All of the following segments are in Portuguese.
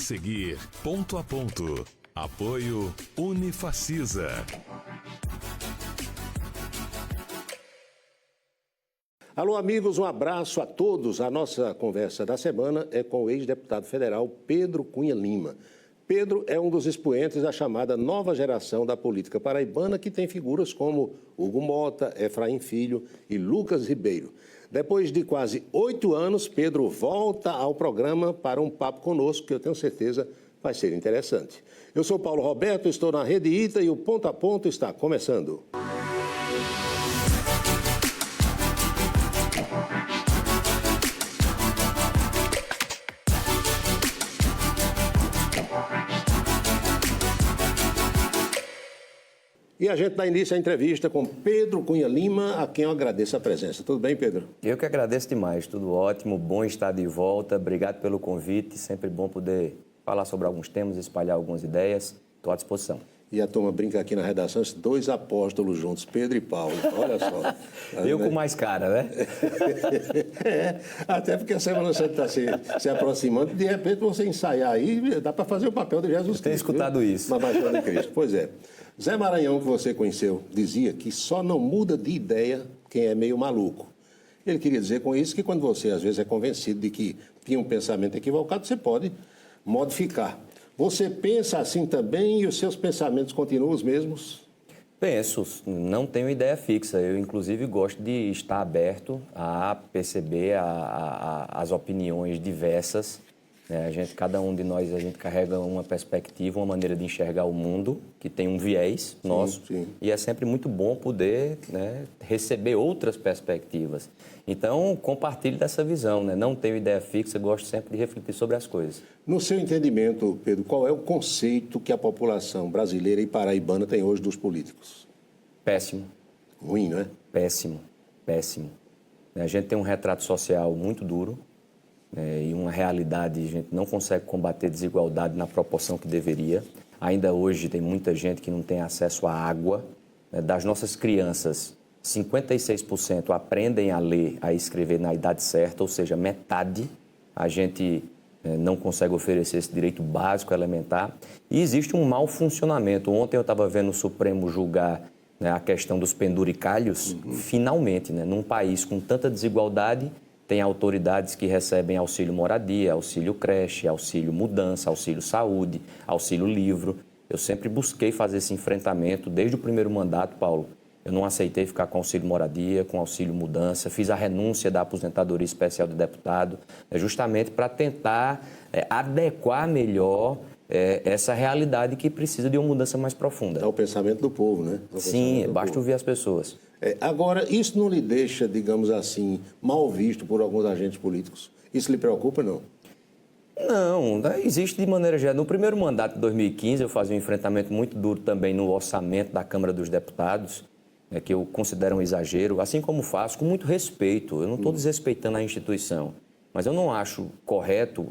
seguir, ponto a ponto. Apoio Unifacisa. Alô, amigos, um abraço a todos. A nossa conversa da semana é com o ex-deputado federal Pedro Cunha Lima. Pedro é um dos expoentes da chamada nova geração da política paraibana, que tem figuras como Hugo Mota, Efraim Filho e Lucas Ribeiro. Depois de quase 8 anos, Pedro volta ao programa para um papo conosco, que eu tenho certeza vai ser interessante. Eu sou Paulo Roberto, estou na Rede ITA e o Ponto a Ponto está começando. E a gente dá início à entrevista com Pedro Cunha Lima, a quem eu agradeço a presença. Tudo bem, Pedro? Eu que agradeço demais, tudo ótimo, bom estar de volta, obrigado pelo convite, sempre bom poder falar sobre alguns temas, espalhar algumas ideias, estou à disposição. E a turma brinca aqui na redação, esses 2 apóstolos juntos, Pedro e Paulo, olha só. Eu com mais cara, né? Até porque a Semana Santa está se aproximando, de repente você ensaiar aí, dá para fazer o papel de Jesus Cristo. Tenho escutado isso. Uma baixada de Cristo, pois é. Zé Maranhão, que você conheceu, dizia que só não muda de ideia quem é meio maluco. Ele queria dizer com isso que quando você, às vezes, é convencido de que tinha um pensamento equivocado, você pode modificar. Você pensa assim também e os seus pensamentos continuam os mesmos? Penso, não tenho ideia fixa. Eu, inclusive, gosto de estar aberto a perceber as opiniões diversas. Cada um de nós, a gente carrega uma perspectiva, uma maneira de enxergar o mundo, que tem um viés nosso. Sim. E é sempre muito bom poder, receber outras perspectivas. Então, compartilhe dessa visão. Não tenho ideia fixa, gosto sempre de refletir sobre as coisas. No seu entendimento, Pedro, qual é o conceito que a população brasileira e paraibana tem hoje dos políticos? Péssimo. Ruim, não é? Péssimo, péssimo. A gente tem um retrato social muito duro. E uma realidade, a gente não consegue combater desigualdade na proporção que deveria. Ainda hoje tem muita gente que não tem acesso à água. Das nossas crianças, 56% aprendem a ler, a escrever na idade certa, ou seja, metade. A gente não consegue oferecer esse direito básico elementar. E existe um mau funcionamento. Ontem eu estava vendo o Supremo julgar a questão dos penduricalhos. Finalmente, num país com tanta desigualdade, tem autoridades que recebem auxílio moradia, auxílio creche, auxílio mudança, auxílio saúde, auxílio livro. Eu sempre busquei fazer esse enfrentamento desde o primeiro mandato, Paulo. Eu não aceitei ficar com auxílio moradia, com auxílio mudança. Fiz a renúncia da aposentadoria especial de deputado, justamente para tentar adequar melhor essa realidade que precisa de uma mudança mais profunda. É o pensamento do povo, né? Sim, basta ouvir as pessoas. Agora, isso não lhe deixa, digamos assim, mal visto por alguns agentes políticos? Isso lhe preocupa, não? Não, existe de maneira geral. No primeiro mandato de 2015, eu fazia um enfrentamento muito duro também no orçamento da Câmara dos Deputados, que eu considero um exagero, assim como faço, com muito respeito. Eu não estou desrespeitando a instituição, mas eu não acho correto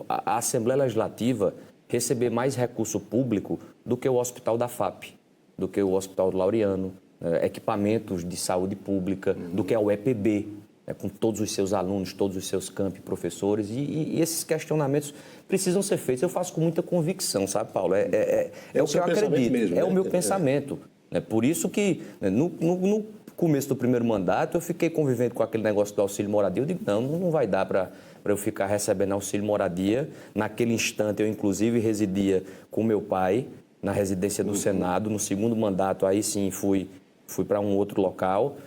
a Assembleia Legislativa receber mais recurso público do que o Hospital da FAP, do que o Hospital do Laureano, equipamentos de saúde pública, do que a UEPB, com todos os seus alunos, todos os seus campi, professores, e esses questionamentos precisam ser feitos. Eu faço com muita convicção, sabe, Paulo? É o que eu acredito, mesmo, o meu pensamento. Por isso que, no começo do primeiro mandato, eu fiquei convivendo com aquele negócio do auxílio moradia. Eu digo, não vai dar para eu ficar recebendo auxílio moradia. Naquele instante, eu, inclusive, residia com meu pai, na residência do Senado. No segundo mandato, aí sim, fui para um outro local.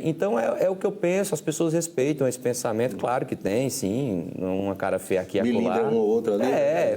Então, é o que eu penso, as pessoas respeitam esse pensamento, claro que tem, sim, uma cara feia aqui e acolá. Um ou outro ali.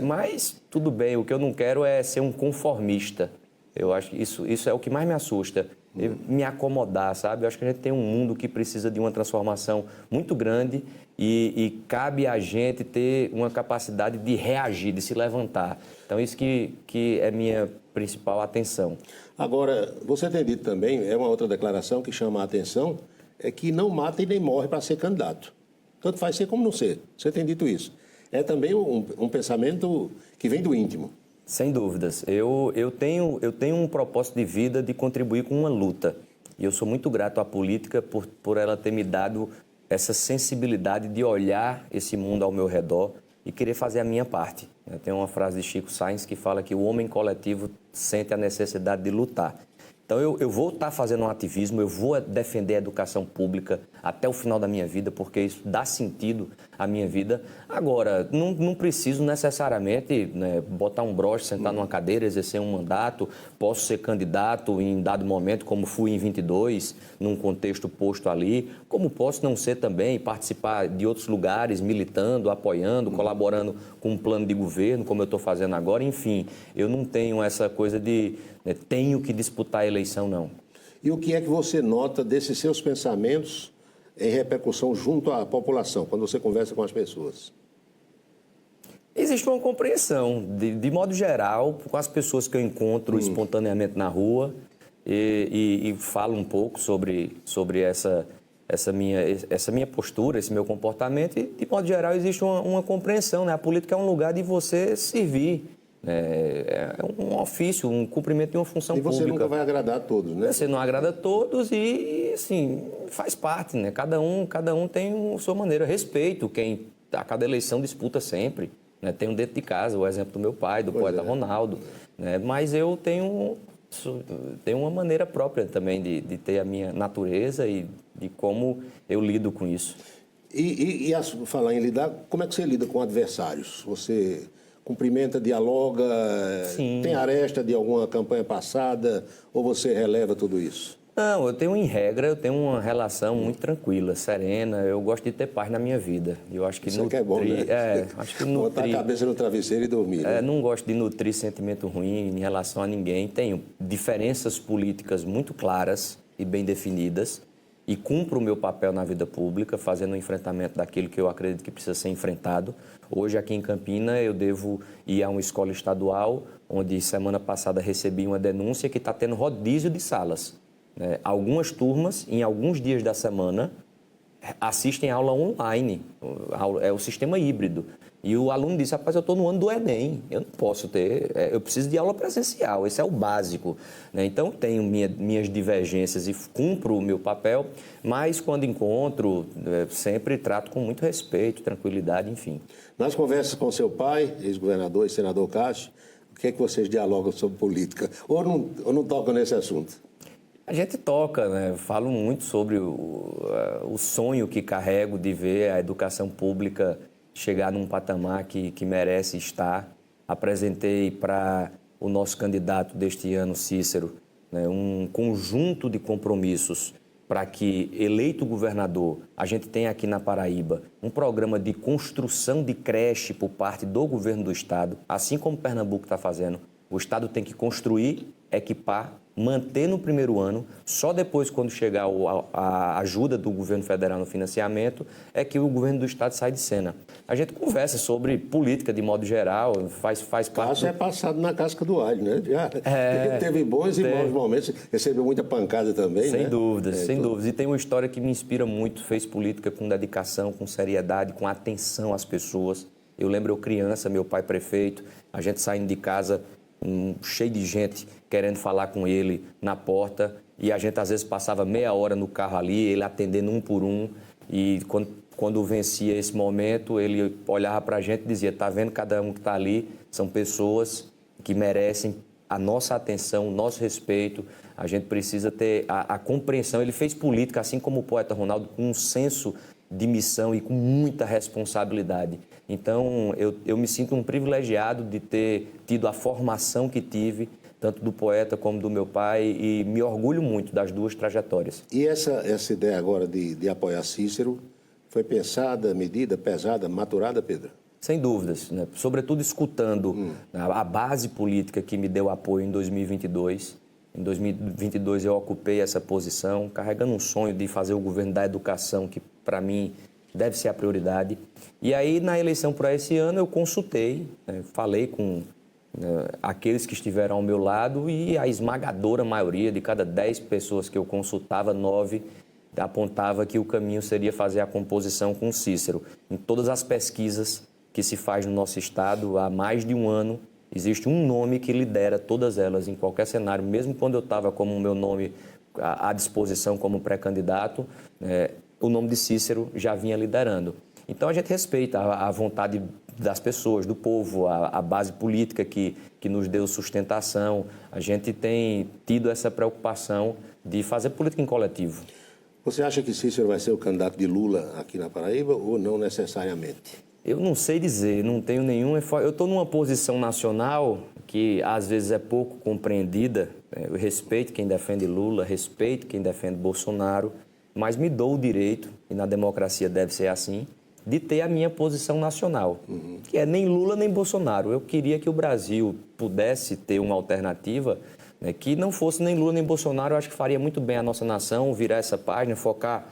Mas tudo bem, o que eu não quero é ser um conformista. Eu acho que isso é o que mais me assusta, me acomodar, sabe? Eu acho que a gente tem um mundo que precisa de uma transformação muito grande e cabe a gente ter uma capacidade de reagir, de se levantar. Então, isso que é minha principal atenção. Agora, você tem dito também, é uma outra declaração que chama a atenção, é que não mata e nem morre para ser candidato. Tanto faz ser como não ser. Você tem dito isso. É também um pensamento que vem do íntimo. Sem dúvidas. Eu tenho um propósito de vida de contribuir com uma luta. E eu sou muito grato à política por ela ter me dado essa sensibilidade de olhar esse mundo ao meu redor e querer fazer a minha parte. Tem uma frase de Chico Sainz que fala que o homem coletivo sente a necessidade de lutar. Então, eu vou estar fazendo um ativismo, eu vou defender a educação pública até o final da minha vida, porque isso dá sentido à minha vida. Agora, não preciso necessariamente, né, botar um broche, sentar numa cadeira, exercer um mandato. Posso ser candidato em dado momento, como fui em 22, num contexto posto ali. Como posso não ser também, participar de outros lugares, militando, apoiando, colaborando com um plano de governo, como eu estou fazendo agora. Enfim, eu não tenho essa coisa de... tenho que disputar a eleição, não. E o que é que você nota desses seus pensamentos em repercussão junto à população, quando você conversa com as pessoas? Existe uma compreensão, de modo geral, com as pessoas que eu encontro espontaneamente na rua e falo um pouco sobre essa minha postura, esse meu comportamento. E, de modo geral, existe uma compreensão, né? A política é um lugar de você servir. É um ofício, um cumprimento de uma função pública. E você nunca vai agradar a todos, né? Você não agrada a todos e, assim, faz parte, né? Cada um tem a sua maneira. Respeito quem a cada eleição disputa sempre, né? Tenho dentro de casa o exemplo do meu pai, do poeta Ronaldo, né? Mas eu tenho uma maneira própria também de ter a minha natureza e de como eu lido com isso. Falar em lidar, como é que você lida com adversários? Você... cumprimenta, dialoga, Sim. Tem aresta de alguma campanha passada ou você releva tudo isso? Não, eu tenho uma relação muito tranquila, serena. Eu gosto de ter paz na minha vida. Eu acho que isso é bom, né? Acho que botar a cabeça no travesseiro e dormir. Né? Não gosto de nutrir sentimento ruim em relação a ninguém. Tenho diferenças políticas muito claras e bem definidas e cumpro o meu papel na vida pública, fazendo o enfrentamento daquilo que eu acredito que precisa ser enfrentado. Hoje, aqui em Campina, eu devo ir a uma escola estadual, onde semana passada recebi uma denúncia que está tendo rodízio de salas. Algumas turmas, em alguns dias da semana, assistem aula online, é o sistema híbrido. E o aluno disse, rapaz, eu estou no ano do Enem, eu não posso eu preciso de aula presencial, esse é o básico. Então, tenho minhas divergências e cumpro o meu papel, mas quando encontro, sempre trato com muito respeito, tranquilidade, enfim. Nas conversas com seu pai, ex-governador e senador Cássio, o que é que vocês dialogam sobre política? Ou não tocam nesse assunto? A gente toca, né? Falo muito sobre o sonho que carrego de ver a educação pública chegar num patamar que merece estar. Apresentei para o nosso candidato deste ano, Cícero, né, um conjunto de compromissos para que, eleito governador, a gente tenha aqui na Paraíba um programa de construção de creche por parte do governo do Estado, assim como Pernambuco está fazendo. O Estado tem que construir, equipar, manter no primeiro ano, só depois, quando chegar a ajuda do governo federal no financiamento, é que o governo do Estado sai de cena. A gente conversa sobre política de modo geral, faz parte... Cássio é passado na casca do alho, né? Já teve bons e maus momentos, recebeu muita pancada também, sem né? dúvidas, sem dúvidas. E tem uma história que me inspira muito, fez política com dedicação, com seriedade, com atenção às pessoas. Eu lembro eu criança, meu pai prefeito, a gente saindo de casa... cheio de gente querendo falar com ele na porta e a gente às vezes passava meia hora no carro ali, ele atendendo um por um e quando vencia esse momento ele olhava para a gente e dizia, tá vendo cada um que está ali, são pessoas que merecem a nossa atenção, o nosso respeito, a gente precisa ter a compreensão. Ele fez política, assim como o poeta Ronaldo, com um senso de missão e com muita responsabilidade. Então, eu me sinto um privilegiado de ter tido a formação que tive, tanto do poeta como do meu pai, e me orgulho muito das duas trajetórias. E essa ideia agora de apoiar Cícero foi pensada, medida, pesada, maturada, Pedro? Sem dúvidas, né? Sobretudo escutando a base política que me deu apoio em 2022. Em 2022 eu ocupei essa posição, carregando um sonho de fazer o governo da educação, que para mim deve ser a prioridade. E aí, na eleição para esse ano, eu consultei, né, falei com aqueles que estiveram ao meu lado e a esmagadora maioria, de cada 10 pessoas que eu consultava, 9 apontava que o caminho seria fazer a composição com Cícero. Em todas as pesquisas que se faz no nosso estado, há mais de um ano, existe um nome que lidera todas elas, em qualquer cenário, mesmo quando eu estava como o meu nome à disposição como pré-candidato, o nome de Cícero já vinha liderando. Então, a gente respeita a vontade das pessoas, do povo, a base política que nos deu sustentação. A gente tem tido essa preocupação de fazer política em coletivo. Você acha que Cícero vai ser o candidato de Lula aqui na Paraíba ou não necessariamente? Eu não sei dizer, não tenho nenhum... Eu estou numa posição nacional que às vezes é pouco compreendida. Eu respeito quem defende Lula, respeito quem defende Bolsonaro, mas me dou o direito, e na democracia deve ser assim, de ter a minha posição nacional, que é nem Lula nem Bolsonaro. Eu queria que o Brasil pudesse ter uma alternativa, né, que não fosse nem Lula nem Bolsonaro. Eu acho que faria muito bem a nossa nação virar essa página, focar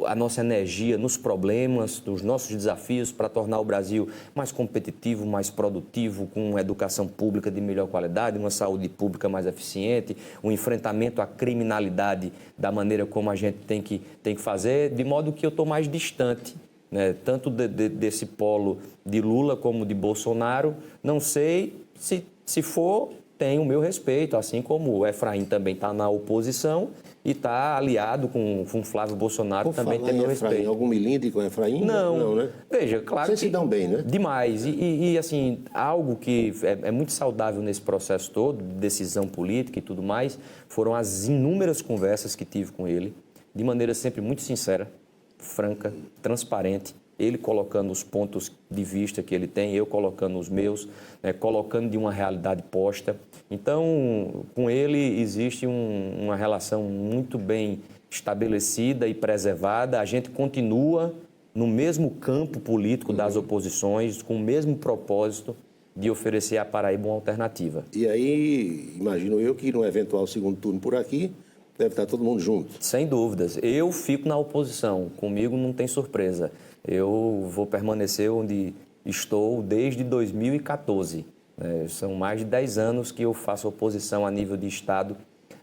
a nossa energia nos problemas, nos nossos desafios para tornar o Brasil mais competitivo, mais produtivo, com uma educação pública de melhor qualidade, uma saúde pública mais eficiente, um enfrentamento à criminalidade da maneira como a gente tem que fazer, de modo que eu estou mais distante, né, tanto desse polo de Lula como de Bolsonaro. Não sei se for, tem o meu respeito, assim como o Efraim também está na oposição e está aliado com Flávio Bolsonaro, também tem meu respeito. Algum milindre com o Efraim? Não, né? Veja, claro Vocês que... se dão bem, né? Demais. E assim, algo que é muito saudável nesse processo todo, de decisão política e tudo mais, foram as inúmeras conversas que tive com ele, de maneira sempre muito sincera, franca, transparente, ele colocando os pontos de vista que ele tem, eu colocando os meus, né, colocando de uma realidade posta. Então, com ele existe uma relação muito bem estabelecida e preservada. A gente continua no mesmo campo político das oposições, com o mesmo propósito de oferecer à Paraíba uma alternativa. E aí, imagino eu que no eventual segundo turno por aqui, deve estar todo mundo junto. Sem dúvidas. Eu fico na oposição. Comigo não tem surpresa. Eu vou permanecer onde estou desde 2014. São mais de 10 anos que eu faço oposição a nível de Estado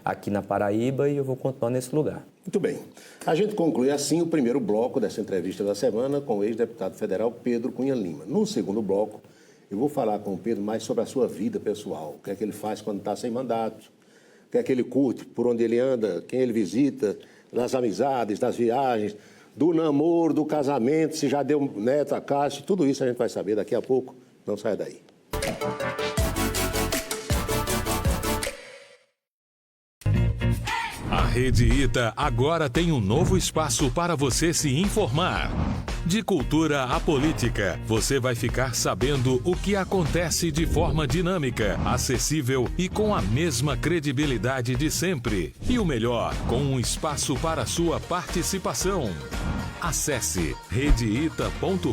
aqui na Paraíba e eu vou continuar nesse lugar. Muito bem. A gente conclui assim o primeiro bloco dessa entrevista da semana com o ex-deputado federal Pedro Cunha Lima. No segundo bloco, eu vou falar com o Pedro mais sobre a sua vida pessoal. O que é que ele faz quando está sem mandato, o que é que ele curte, por onde ele anda, quem ele visita, das amizades, das viagens, do namoro, do casamento, se já deu neto a Cássio, tudo isso a gente vai saber daqui a pouco. Não saia daí. A Rede Ita agora tem um novo espaço para você se informar. De cultura à política, você vai ficar sabendo o que acontece de forma dinâmica, acessível e com a mesma credibilidade de sempre. E o melhor, com um espaço para sua participação. Acesse redeita.com.br,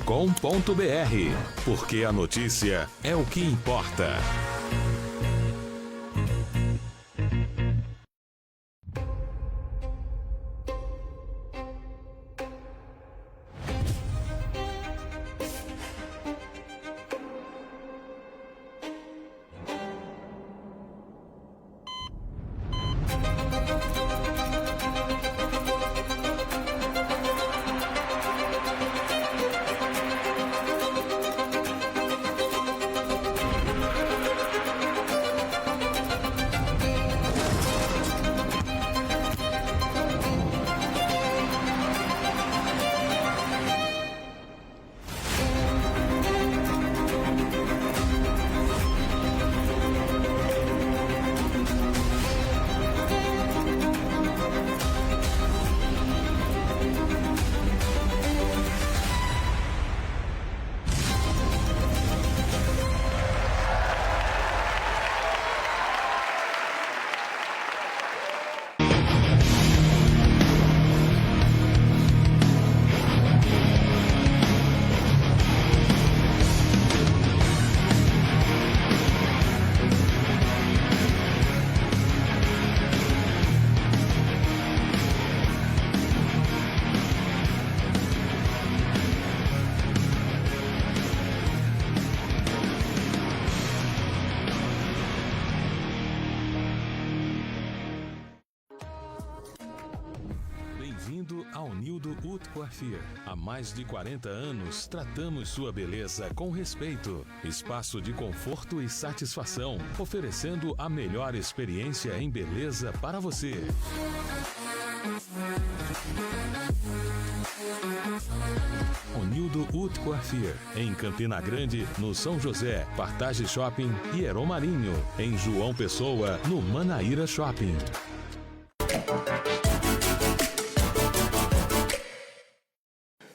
porque a notícia é o que importa. Bem-vindo ao Nildo Utcoafia. Há mais de 40 anos, tratamos sua beleza com respeito. Espaço de conforto e satisfação, oferecendo a melhor experiência em beleza para você. Nildo do Haute Coiffure, em Campina Grande, no São José, Partage Shopping e Heron Marinho, em João Pessoa, no Manaíra Shopping.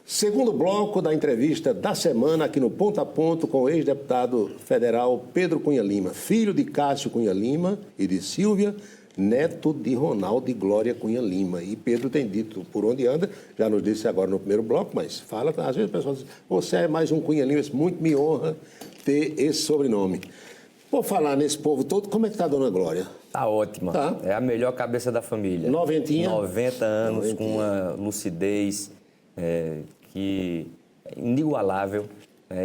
Segundo bloco da entrevista da semana aqui no Ponto a Ponto com o ex-deputado federal Pedro Cunha Lima, filho de Cássio Cunha Lima e de Silvia, neto de Ronaldo e Glória Cunha Lima. E Pedro tem dito por onde anda, já nos disse agora no primeiro bloco, mas fala, às vezes o pessoal diz, você é mais um Cunha Lima, muito me honra ter esse sobrenome. Por falar nesse povo todo, como é que está a dona Glória? Tá ótima. Tá. É a melhor cabeça da família. 90 anos, Noventinha. com uma lucidez que é inigualável.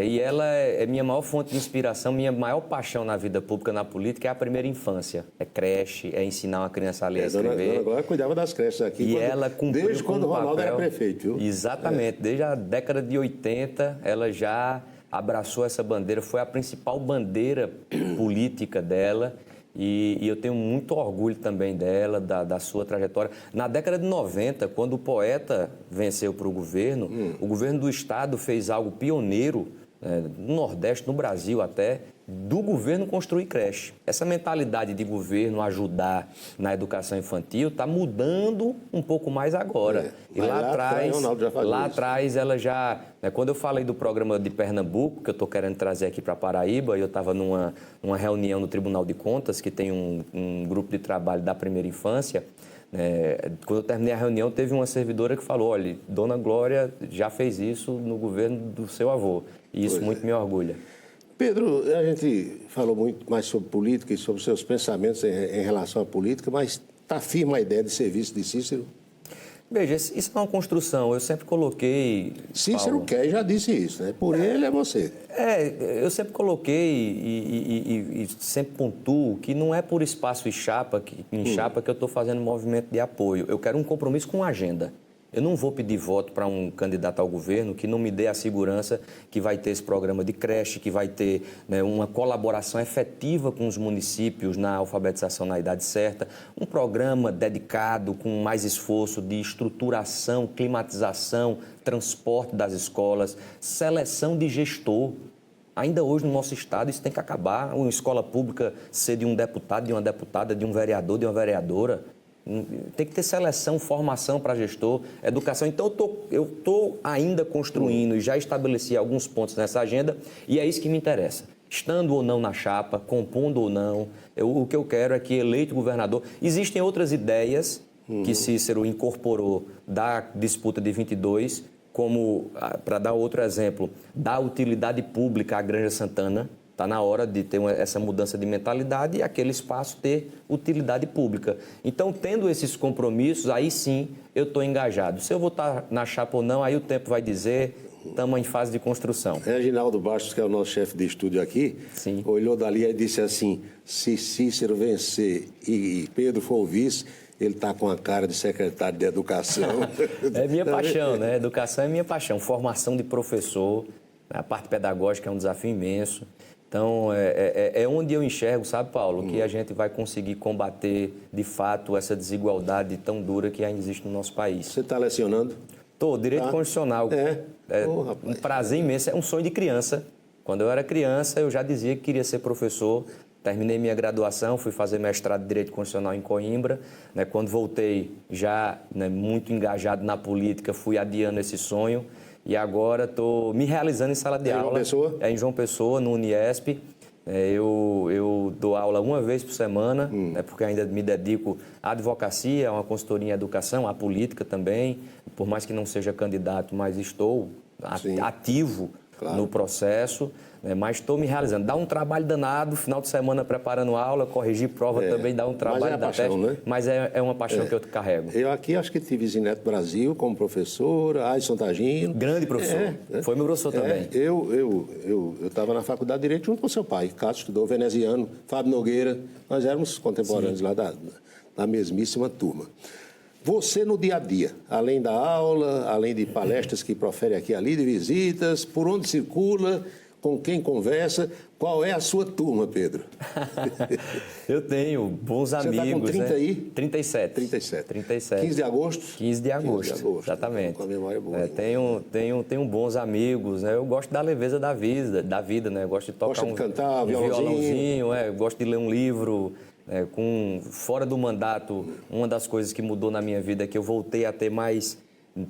E ela é minha maior fonte de inspiração, minha maior paixão na vida pública, na política, é a primeira infância. É creche, é ensinar uma criança a ler e escrever. Dona Glória cuidava das creches aqui. E ela cumpriu desde quando o Ronaldo era prefeito, viu? Exatamente. Desde a década de 80, ela já abraçou essa bandeira. Foi a principal bandeira política dela. E eu tenho muito orgulho também dela, da sua trajetória. Na década de 90, quando o Poeta venceu para o governo do Estado fez algo pioneiro, no Nordeste, no Brasil até, do governo construir creche. Essa mentalidade de governo ajudar na educação infantil está mudando um pouco mais agora. E lá atrás ela já... Quando eu falei do programa de Pernambuco, que eu estou querendo trazer aqui para Paraíba, eu estava numa reunião no Tribunal de Contas, que tem um grupo de trabalho da primeira infância. Quando eu terminei a reunião, teve uma servidora que falou, olha, Dona Glória já fez isso no governo do seu avô. E isso muito me orgulha. Pedro, a gente falou muito mais sobre política e sobre seus pensamentos em relação à política, mas está firme a ideia de serviço de Cícero? Veja, isso é uma construção. Eu sempre coloquei... Cícero Paulo, quer, já disse isso, né? Por ele é você. Eu sempre coloquei e sempre pontuo que não é por espaço em chapa que eu estou fazendo movimento de apoio. Eu quero um compromisso com a agenda. Eu não vou pedir voto para um candidato ao governo que não me dê a segurança que vai ter esse programa de creche, que vai ter uma colaboração efetiva com os municípios na alfabetização na idade certa, um programa dedicado com mais esforço de estruturação, climatização, transporte das escolas, seleção de gestor. Ainda hoje, no nosso estado, isso tem que acabar. Uma escola pública ser de um deputado, de uma deputada, de um vereador, de uma vereadora. Tem que ter seleção, formação para gestor, educação. Então, eu estou ainda construindo e já estabeleci alguns pontos nessa agenda e é isso que me interessa. Estando ou não na chapa, compondo ou não, o que eu quero é que eleito governador... Existem outras ideias que Cícero incorporou da disputa de 22, como, para dar outro exemplo, da utilidade pública à Granja Santana. Está na hora de ter essa mudança de mentalidade e aquele espaço ter utilidade pública. Então, tendo esses compromissos, aí sim eu estou engajado. Se eu vou estar na chapa ou não, aí o tempo vai dizer, estamos em fase de construção. Reginaldo Bastos, que é o nosso chefe de estúdio aqui, olhou dali e disse assim, se Cícero vencer e Pedro for o vice, ele está com a cara de secretário de Educação. É minha paixão, né? Educação é minha paixão. Formação de professor, a parte pedagógica é um desafio imenso. Então, é onde eu enxergo, sabe, Paulo, que a gente vai conseguir combater, de fato, essa desigualdade tão dura que ainda existe no nosso país. Você está lecionando? Estou, direito constitucional. Um prazer imenso, é um sonho de criança. Quando eu era criança, eu já dizia que queria ser professor. Terminei minha graduação, fui fazer mestrado de Direito Constitucional em Coimbra. Quando voltei, já muito engajado na política, fui adiando esse sonho. E agora estou me realizando em sala de aula. João Pessoa? Em João Pessoa, no Uniesp. Eu dou aula uma vez por semana, porque ainda me dedico à advocacia, a uma consultoria em educação, à política também. Por mais que não seja candidato, mas estou ativo no processo. Mas estou me realizando. Dá um trabalho danado, final de semana preparando aula, corrigir prova também dá um trabalho da paixão, né? Mas é uma paixão que eu carrego. Eu aqui acho que tive Zineto Brasil como professor, Aisson Tagino. Grande professor. Foi meu professor também. Eu estava na faculdade de Direito junto com seu pai. Cássio estudou veneziano, Fábio Nogueira. Nós éramos contemporâneos lá da mesmíssima turma. Você no dia a dia, além da aula, além de palestras que profere aqui e ali, de visitas, por onde circula... com quem conversa. Qual é a sua turma, Pedro? Eu tenho bons amigos. Você está com 30 né? aí? 37. 37. 15 de agosto? 15 de agosto, exatamente. Com a memória boa. Tenho bons amigos, né? Eu gosto da leveza da vida, né? Eu gosto de tocar Gosta de cantar, um violãozinho, eu gosto de ler um livro. Fora do mandato, uma das coisas que mudou na minha vida é que eu voltei a ter mais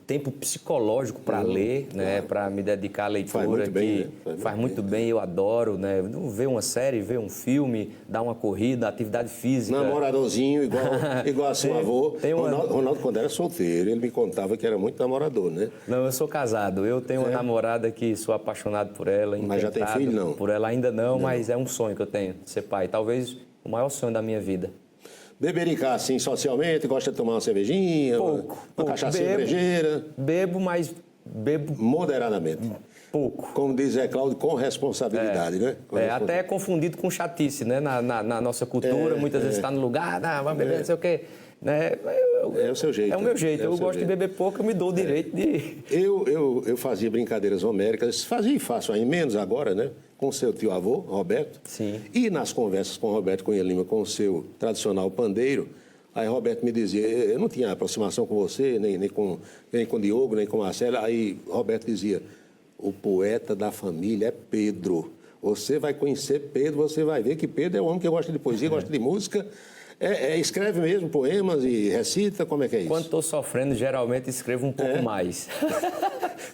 tempo psicológico para ler, né, para me dedicar à leitura. Faz muito bem, né? Faz muito bem, eu adoro, né? Ver uma série, ver um filme, dar uma corrida, atividade física. Namoradorzinho, igual a seu avô. Uma... Ronaldo, quando era solteiro, ele me contava que era muito namorador, né? Não, eu sou casado. Eu tenho uma namorada que sou apaixonado por ela. Mas já tem filho, não? Por ela ainda não, mas é um sonho que eu tenho, ser pai. Talvez o maior sonho da minha vida. Bebericar, assim, socialmente, gosta de tomar uma cervejinha, uma cachaça brejeira? Bebo, mas bebo... Moderadamente. Pouco. Como diz Zé Cláudio, com responsabilidade, né? Até é confundido com chatice, né? Na nossa cultura, muitas vezes está no lugar, vai beber, não sei o quê. Né? É o seu jeito. É o meu jeito. Eu gosto de beber pouco, eu me dou o direito de... Eu fazia brincadeiras homéricas, fazia e faço aí menos agora, né? Com seu tio avô, Roberto. Sim. E nas conversas com o Roberto Cunha Lima, com o seu tradicional pandeiro, aí Roberto me dizia, eu não tinha aproximação com você, nem com o Diogo, nem com o Marcelo. Aí Roberto dizia, o poeta da família é Pedro. Você vai conhecer Pedro, você vai ver que Pedro é um homem que gosta de poesia, gosta de música. Escreve mesmo poemas e recita, como é que é isso? Quando estou sofrendo, geralmente escrevo um pouco mais.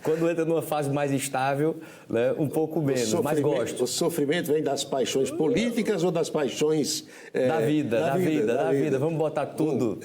Quando entra numa fase mais estável, né, um pouco menos, mas gosto. O sofrimento vem das paixões políticas ou das paixões... Da vida. Vamos botar tudo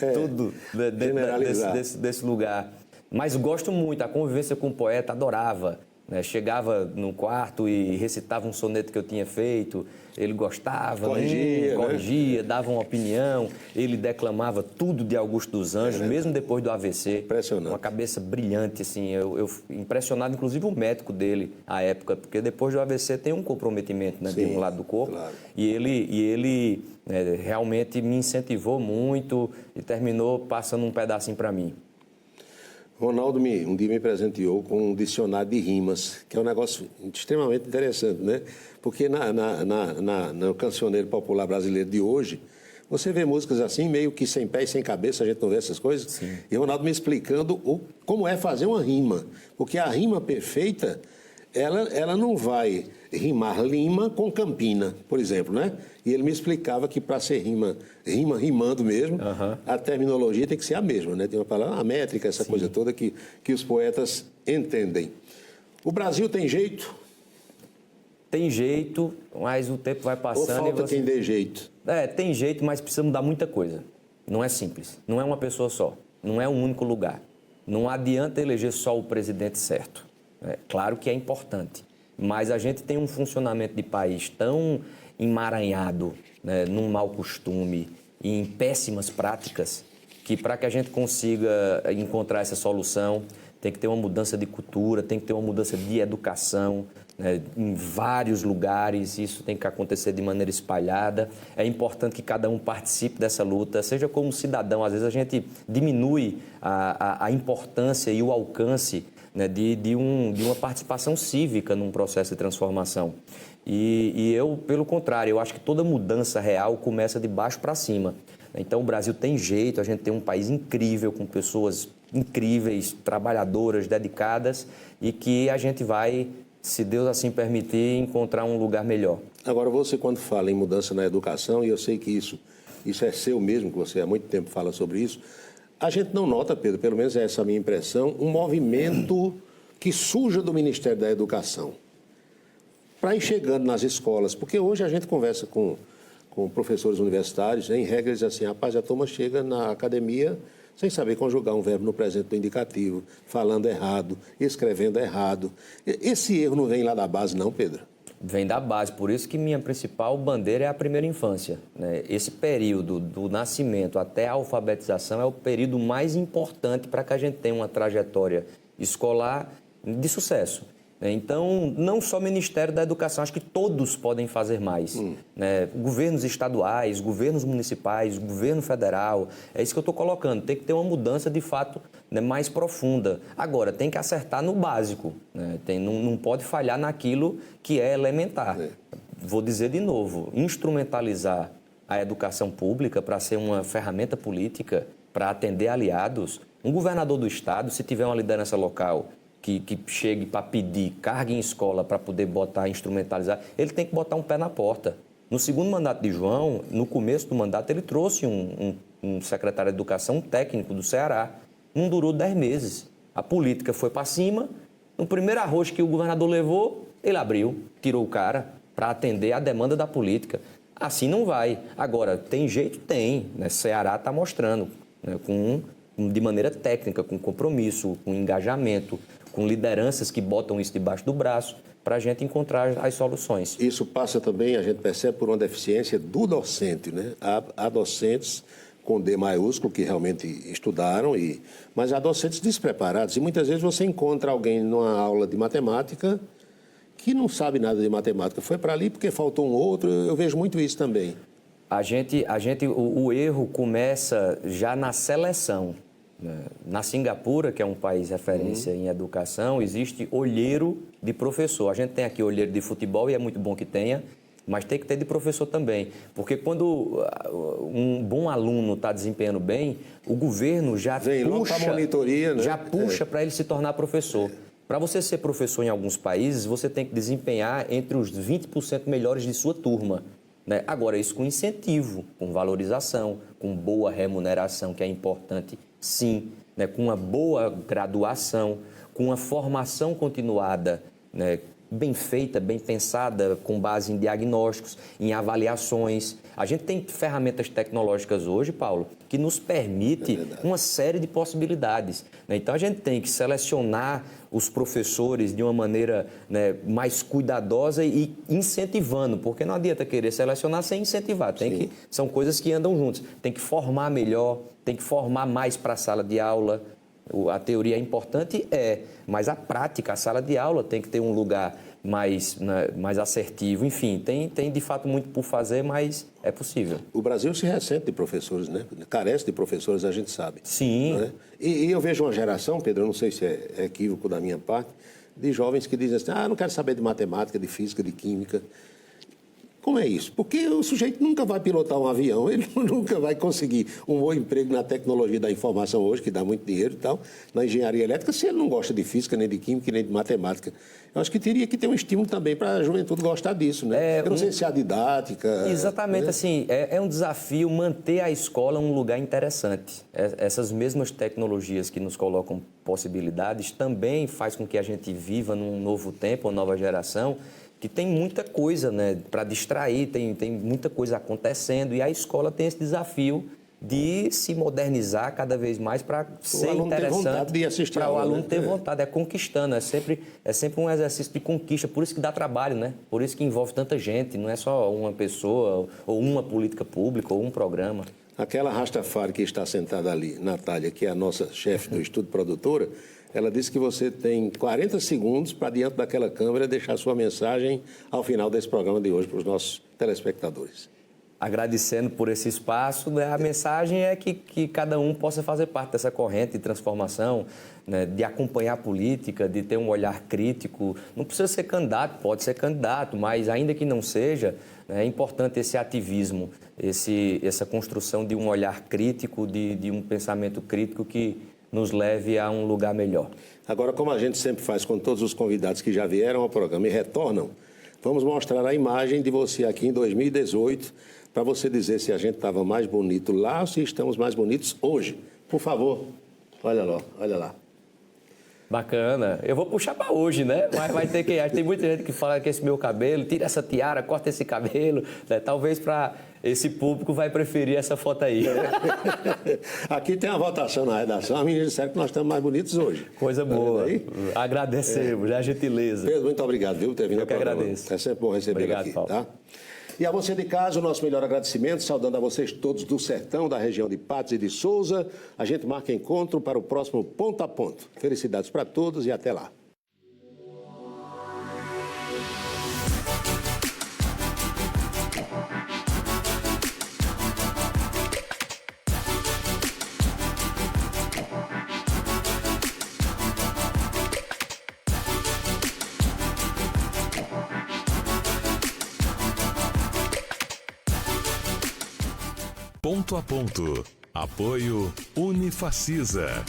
desse lugar. Mas gosto muito, a convivência com o poeta, adorava. Né? Chegava no quarto e recitava um soneto que eu tinha feito, ele gostava, corrigia, dava uma opinião, ele declamava tudo de Augusto dos Anjos, mesmo depois do AVC. Impressionante. Uma cabeça brilhante, assim, eu impressionado, inclusive o médico dele, à época, porque depois do AVC tem um comprometimento, né, de um lado do corpo, claro. e ele realmente me incentivou muito e terminou passando um pedacinho para mim. Ronaldo um dia me presenteou com um dicionário de rimas, que é um negócio extremamente interessante, né? Porque no cancioneiro popular brasileiro de hoje, você vê músicas assim, meio que sem pé e sem cabeça, a gente não vê essas coisas. Sim. E Ronaldo me explicando como é fazer uma rima. Porque a rima perfeita, ela não vai rimar Lima com Campina, por exemplo, né? E ele me explicava que para ser rimando mesmo, a terminologia tem que ser a mesma, né? Tem uma palavra, a métrica, essa coisa toda que os poetas entendem. O Brasil tem jeito? Tem jeito, mas o tempo vai passando... Ou falta quem dê jeito? Tem jeito, mas precisa mudar muita coisa. Não é simples. Não é uma pessoa só. Não é um único lugar. Não adianta eleger só o presidente certo. Claro que é importante. Mas a gente tem um funcionamento de país tão emaranhado, né, num mau costume e em péssimas práticas, que para que a gente consiga encontrar essa solução, tem que ter uma mudança de cultura, tem que ter uma mudança de educação, né, em vários lugares, isso tem que acontecer de maneira espalhada. É importante que cada um participe dessa luta, seja como cidadão. Às vezes a gente diminui a importância e o alcance, né, de uma participação cívica num processo de transformação. E eu, pelo contrário, eu acho que toda mudança real começa de baixo para cima. Então, o Brasil tem jeito, a gente tem um país incrível, com pessoas incríveis, trabalhadoras, dedicadas, e que a gente vai, se Deus assim permitir, encontrar um lugar melhor. Agora, você quando fala em mudança na educação, e eu sei que isso é seu mesmo, que você há muito tempo fala sobre isso, a gente não nota, Pedro, pelo menos é essa a minha impressão, um movimento que surja do Ministério da Educação para ir chegando nas escolas, porque hoje a gente conversa com professores universitários, em regra eles dizem assim, rapaz, a turma chega na academia sem saber conjugar um verbo no presente do indicativo, falando errado, escrevendo errado. Esse erro não vem lá da base não, Pedro? Vem da base, por isso que minha principal bandeira é a primeira infância. Né? Esse período do nascimento até a alfabetização é o período mais importante para que a gente tenha uma trajetória escolar de sucesso. Então, não só o Ministério da Educação, acho que todos podem fazer mais. Né? Governos estaduais, governos municipais, governo federal, é isso que eu estou colocando. Tem que ter uma mudança, de fato, né, mais profunda. Agora, tem que acertar no básico. Né? Não pode falhar naquilo que é elementar. Vou dizer de novo, instrumentalizar a educação pública para ser uma ferramenta política, para atender aliados. Um governador do estado, se tiver uma liderança local que chegue para pedir carga em escola para poder botar, instrumentalizar, ele tem que botar um pé na porta. No segundo mandato de João, no começo do mandato, ele trouxe um secretário de Educação, um técnico do Ceará. Não durou 10 meses. A política foi para cima. No primeiro arroz que o governador levou, ele abriu, tirou o cara para atender a demanda da política. Assim não vai. Agora, tem jeito? Tem. Né? Ceará está mostrando, né? De maneira técnica, com compromisso, com engajamento, com lideranças que botam isso debaixo do braço para a gente encontrar as soluções. Isso passa também, a gente percebe, por uma deficiência do docente, né? Há docentes com D maiúsculo que realmente estudaram, mas há docentes despreparados. E muitas vezes você encontra alguém numa aula de matemática que não sabe nada de matemática. Foi para ali porque faltou um outro, eu vejo muito isso também. O erro começa já na seleção. Na Singapura, que é um país referência em educação, existe olheiro de professor. A gente tem aqui olheiro de futebol e é muito bom que tenha, mas tem que ter de professor também. Porque quando um bom aluno está desempenhando bem, o governo já puxa, monitoria, né? Já puxa para ele se tornar professor. Para você ser professor em alguns países, você tem que desempenhar entre os 20% melhores de sua turma. Né? Agora, isso com incentivo, com valorização, com boa remuneração, que é importante, sim, né? Com uma boa graduação, com uma formação continuada, né? Bem feita, bem pensada, com base em diagnósticos, em avaliações. A gente tem ferramentas tecnológicas hoje, Paulo, que nos permite uma série de possibilidades. Né? Então, a gente tem que selecionar os professores de uma maneira, né, mais cuidadosa e incentivando, porque não adianta querer selecionar sem incentivar. São coisas que andam juntas. Tem que formar melhor, tem que formar mais para a sala de aula. A teoria é importante, mas a prática, a sala de aula tem que ter um lugar mais assertivo. Enfim, tem de fato muito por fazer, mas é possível. O Brasil se ressente de professores, né? Carece de professores, a gente sabe. Sim. Né? E eu vejo uma geração, Pedro, eu não sei se é equívoco da minha parte, de jovens que dizem assim, não quero saber de matemática, de física, de química. Como é isso? Porque o sujeito nunca vai pilotar um avião, ele nunca vai conseguir um bom emprego na tecnologia da informação hoje, que dá muito dinheiro e tal, na engenharia elétrica, se ele não gosta de física, nem de química, nem de matemática. Eu acho que teria que ter um estímulo também para a juventude gostar disso, né? Eu não sei se é a didática... Exatamente, né? Assim, é um desafio manter a escola um lugar interessante. Essas mesmas tecnologias que nos colocam possibilidades também faz com que a gente viva num novo tempo, uma nova geração, que tem muita coisa, né, para distrair, tem muita coisa acontecendo, e a escola tem esse desafio de se modernizar cada vez mais para ser interessante, para o aluno ter vontade, conquistando, é sempre um exercício de conquista, por isso que dá trabalho, né? Por isso que envolve tanta gente, não é só uma pessoa, ou uma política pública, ou um programa. Aquela Rastafari que está sentada ali, Natália, que é a nossa chefe do Estúdio Produtora, ela disse que você tem 40 segundos para, diante daquela câmera, deixar sua mensagem ao final desse programa de hoje para os nossos telespectadores. Agradecendo por esse espaço, né? A mensagem é que cada um possa fazer parte dessa corrente de transformação, né? De acompanhar a política, de ter um olhar crítico. Não precisa ser candidato, pode ser candidato, mas ainda que não seja, né, é importante esse ativismo, essa construção de um olhar crítico, de um pensamento crítico que nos leve a um lugar melhor. Agora, como a gente sempre faz com todos os convidados que já vieram ao programa e retornam, vamos mostrar a imagem de você aqui em 2018, para você dizer se a gente estava mais bonito lá ou se estamos mais bonitos hoje. Por favor, olha lá. Bacana. Eu vou puxar para hoje, né? Mas vai ter que... Tem muita gente que fala que esse meu cabelo, tira essa tiara, corta esse cabelo, né? Talvez para esse público vai preferir essa foto aí. Aqui tem a votação na redação, as meninas disseram que nós estamos mais bonitos hoje. Coisa boa. Agradecemos, a gentileza. Pedro, muito obrigado, viu, por ter vindo ao programa. Eu que agradeço. É sempre bom receber aqui, Paulo. Tá? E a você de casa, o nosso melhor agradecimento, saudando a vocês todos do Sertão, da região de Patos e de Souza. A gente marca encontro para o próximo Ponto a Ponto. Felicidades para todos e até lá. Ponto a Ponto. Apoio Unifacisa.